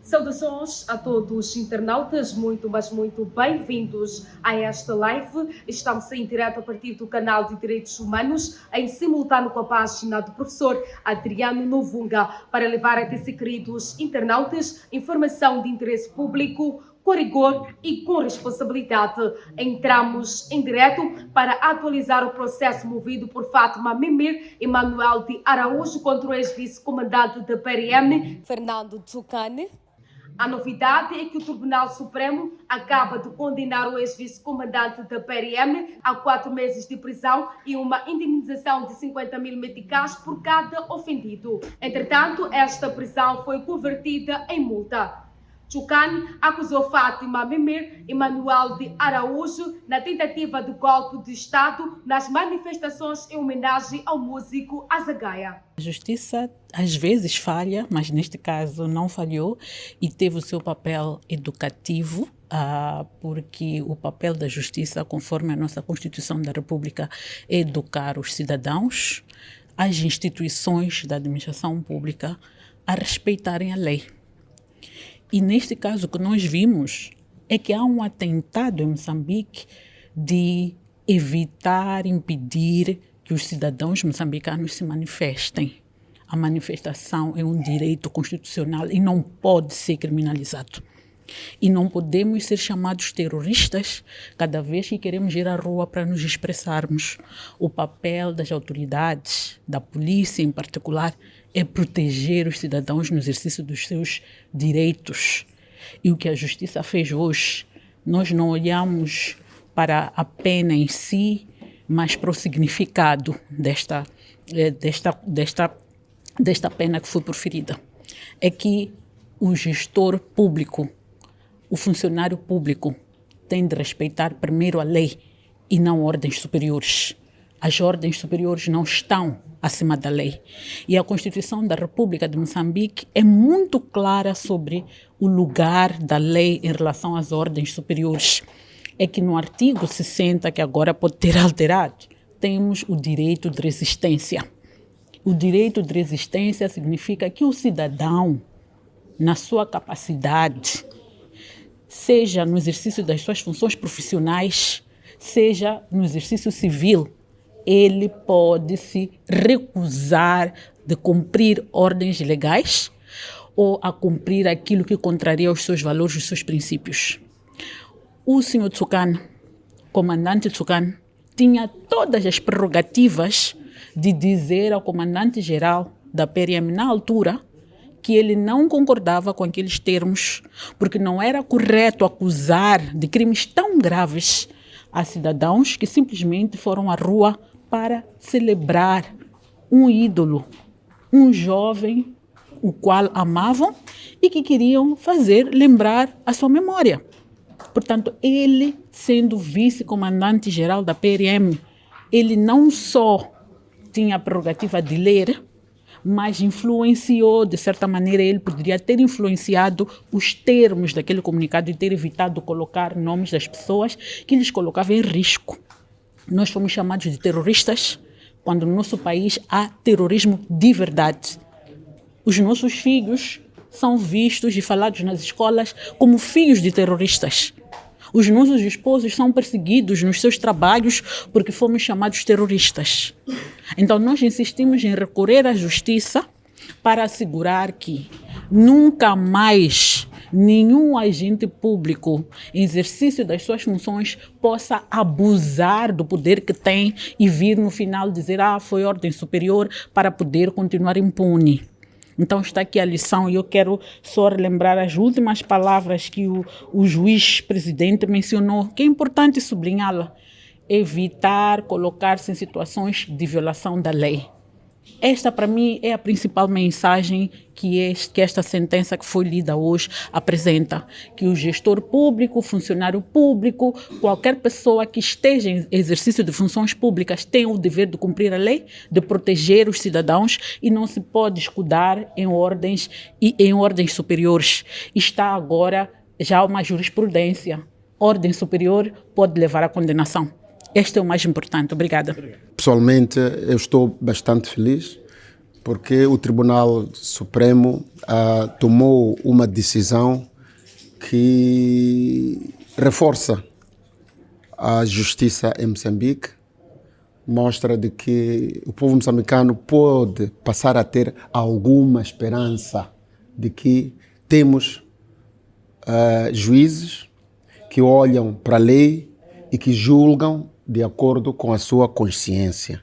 Saudações a todos os internautas, muito, mas muito bem-vindos a esta live. Estamos em direto a partir do canal de Direitos Humanos, em simultâneo com a página do professor Adriano Novunga, para levar até si, queridos internautas, informação de interesse público, com rigor e com responsabilidade. Entramos em direto para atualizar o processo movido por Fátima Mimir Emanuel de Araújo contra o ex-vice-comandante da PRM, Fernando Tsukane. A novidade é que o Tribunal Supremo acaba de condenar o ex-vice-comandante da PRM a 4 meses de prisão e uma indemnização de 50 mil meticais por cada ofendido. Entretanto, esta prisão foi convertida em multa. Tsukane acusou Fátima Mimir Emanuel de Araújo na tentativa de golpe de Estado nas manifestações em homenagem ao músico Azagaia. A justiça às vezes falha, mas neste caso não falhou e teve o seu papel educativo, porque o papel da justiça, conforme a nossa Constituição da República, é educar os cidadãos, as instituições da administração pública a respeitarem a lei. E neste caso o que nós vimos é que há um atentado em Moçambique de evitar, impedir que os cidadãos moçambicanos se manifestem. A manifestação é um direito constitucional e não pode ser criminalizado. E não podemos ser chamados terroristas cada vez que queremos ir à rua para nos expressarmos. O papel das autoridades, da polícia em particular, é proteger os cidadãos no exercício dos seus direitos. E o que a justiça fez hoje, nós não olhamos para a pena em si, mas para o significado desta pena que foi proferida. É que o gestor público, o funcionário público, tem de respeitar primeiro a lei e não ordens superiores. As ordens superiores não estão acima da lei. E a Constituição da República de Moçambique é muito clara sobre o lugar da lei em relação às ordens superiores. É que no artigo 60, que agora pode ter alterado, temos o direito de resistência. O direito de resistência significa que o cidadão, na sua capacidade, seja no exercício das suas funções profissionais, seja no exercício civil, ele pode se recusar de cumprir ordens legais ou a cumprir aquilo que contraria os seus valores, os seus princípios. O senhor Tsukane, comandante Tsukane, tinha todas as prerrogativas de dizer ao comandante-geral da PRM na altura que ele não concordava com aqueles termos, porque não era correto acusar de crimes tão graves a cidadãos que simplesmente foram à rua para celebrar um ídolo, um jovem o qual amavam e que queriam fazer lembrar a sua memória. Portanto, ele, sendo vice-comandante-geral da PRM, ele não só tinha a prerrogativa de ler, mas influenciou, de certa maneira, ele poderia ter influenciado os termos daquele comunicado e ter evitado colocar nomes das pessoas que lhes colocavam em risco. Nós fomos chamados de terroristas quando no nosso país há terrorismo de verdade. Os nossos filhos são vistos e falados nas escolas como filhos de terroristas. Os nossos esposos são perseguidos nos seus trabalhos porque fomos chamados terroristas. Então nós insistimos em recorrer à justiça para assegurar que nunca mais nenhum agente público em exercício das suas funções possa abusar do poder que tem e vir no final dizer foi ordem superior para poder continuar impune. Então está aqui a lição e eu quero só relembrar as últimas palavras que o juiz-presidente mencionou, que é importante sublinhá-la: evitar colocar-se em situações de violação da lei. Esta, para mim, é a principal mensagem que esta sentença que foi lida hoje apresenta. Que o gestor público, o funcionário público, qualquer pessoa que esteja em exercício de funções públicas tem o dever de cumprir a lei, de proteger os cidadãos e não se pode escudar em ordens superiores. Está agora já uma jurisprudência. Ordem superior pode levar à condenação. Este é o mais importante. Obrigada. Pessoalmente, eu estou bastante feliz porque o Tribunal Supremo tomou uma decisão que reforça a justiça em Moçambique, mostra de que o povo moçambicano pode passar a ter alguma esperança de que temos juízes que olham para a lei e que julgam de acordo com a sua consciência.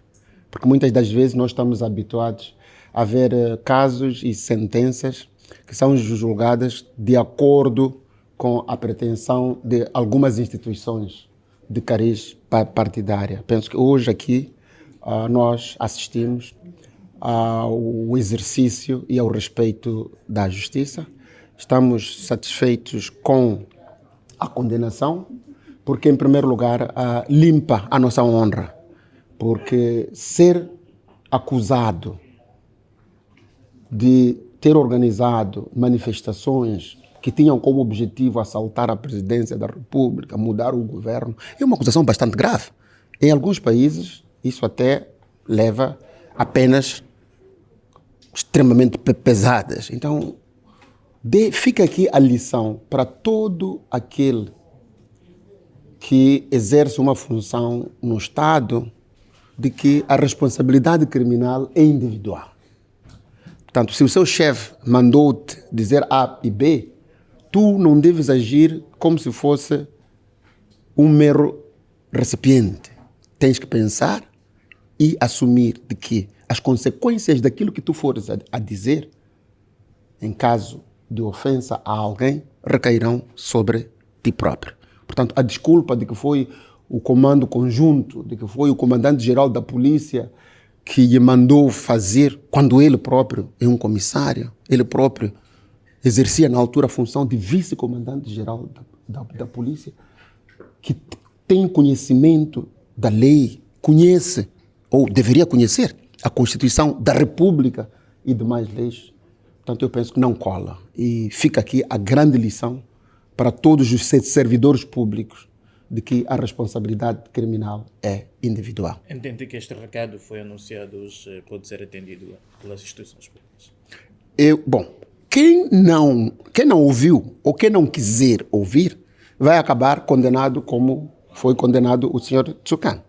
Porque muitas das vezes nós estamos habituados a ver casos e sentenças que são julgadas de acordo com a pretensão de algumas instituições de cariz partidária. Penso que hoje aqui nós assistimos ao exercício e ao respeito da justiça. Estamos satisfeitos com a condenação, porque, em primeiro lugar, limpa a nossa honra. Porque ser acusado de ter organizado manifestações que tinham como objetivo assaltar a presidência da República, mudar o governo, é uma acusação bastante grave. Em alguns países, isso até leva a penas extremamente pesadas. Então, fica aqui a lição para todo aquele que exerce uma função no Estado, de que a responsabilidade criminal é individual. Portanto, se o seu chefe mandou-te dizer A e B, tu não deves agir como se fosse um mero recipiente. Tens que pensar e assumir de que as consequências daquilo que tu fores a dizer, em caso de ofensa a alguém, recairão sobre ti próprio. Portanto, a desculpa de que foi o comando conjunto, de que foi o comandante-geral da polícia que lhe mandou fazer, quando ele próprio é um comissário, ele próprio exercia na altura a função de vice-comandante-geral da polícia, que tem conhecimento da lei, conhece, ou deveria conhecer, a Constituição da República e demais leis. Portanto, eu penso que não cola. E fica aqui a grande lição para todos os servidores públicos de que a responsabilidade criminal é individual. Entende que este recado foi anunciado hoje, pode ser atendido pelas instituições públicas? Quem não ouviu ou quem não quiser ouvir vai acabar condenado como foi condenado o senhor Tsukkan.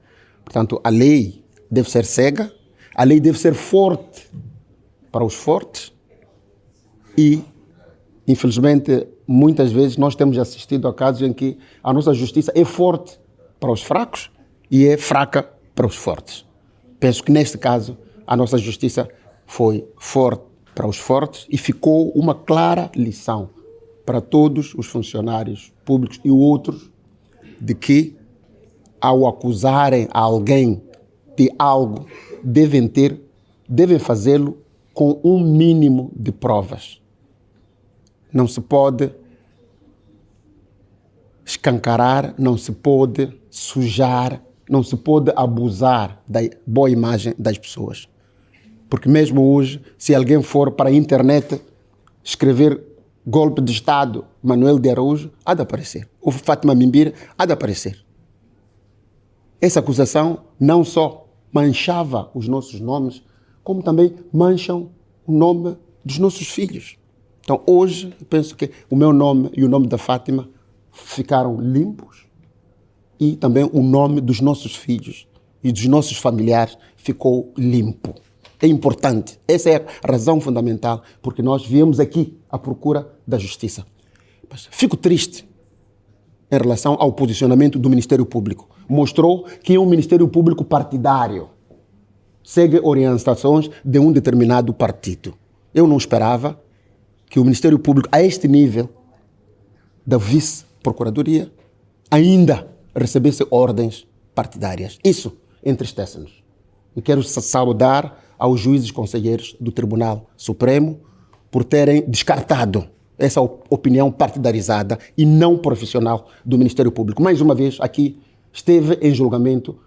Portanto, a lei deve ser cega, a lei deve ser forte para os fortes e, infelizmente, muitas vezes nós temos assistido a casos em que a nossa justiça é forte para os fracos e é fraca para os fortes. Penso que neste caso a nossa justiça foi forte para os fortes e ficou uma clara lição para todos os funcionários públicos e outros de que, ao acusarem alguém de algo, devem fazê-lo com um mínimo de provas. Não se pode escancarar, não se pode sujar, não se pode abusar da boa imagem das pessoas. Porque mesmo hoje, se alguém for para a internet escrever golpe de Estado, Manuel de Araújo, há de aparecer. O Fátima Mimbira, há de aparecer. Essa acusação não só manchava os nossos nomes, como também mancham o nome dos nossos filhos. Então hoje, eu penso que o meu nome e o nome da Fátima ficaram limpos e também o nome dos nossos filhos e dos nossos familiares ficou limpo. É importante. Essa é a razão fundamental porque nós viemos aqui à procura da justiça. Mas fico triste em relação ao posicionamento do Ministério Público. Mostrou que é um Ministério Público partidário. Segue orientações de um determinado partido. Eu não esperava que o Ministério Público, a este nível da vice-procuradoria, ainda recebesse ordens partidárias. Isso entristece-nos. E quero saudar aos juízes conselheiros do Tribunal Supremo por terem descartado essa opinião partidarizada e não profissional do Ministério Público. Mais uma vez, aqui esteve em julgamento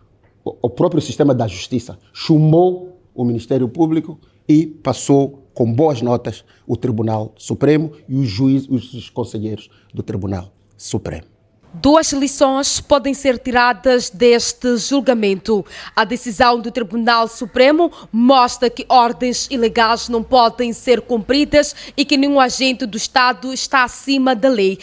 o próprio sistema da justiça, chumbou o Ministério Público e passou com boas notas o Tribunal Supremo e os juízes, os conselheiros do Tribunal Supremo. Duas lições podem ser tiradas deste julgamento. A decisão do Tribunal Supremo mostra que ordens ilegais não podem ser cumpridas e que nenhum agente do Estado está acima da lei.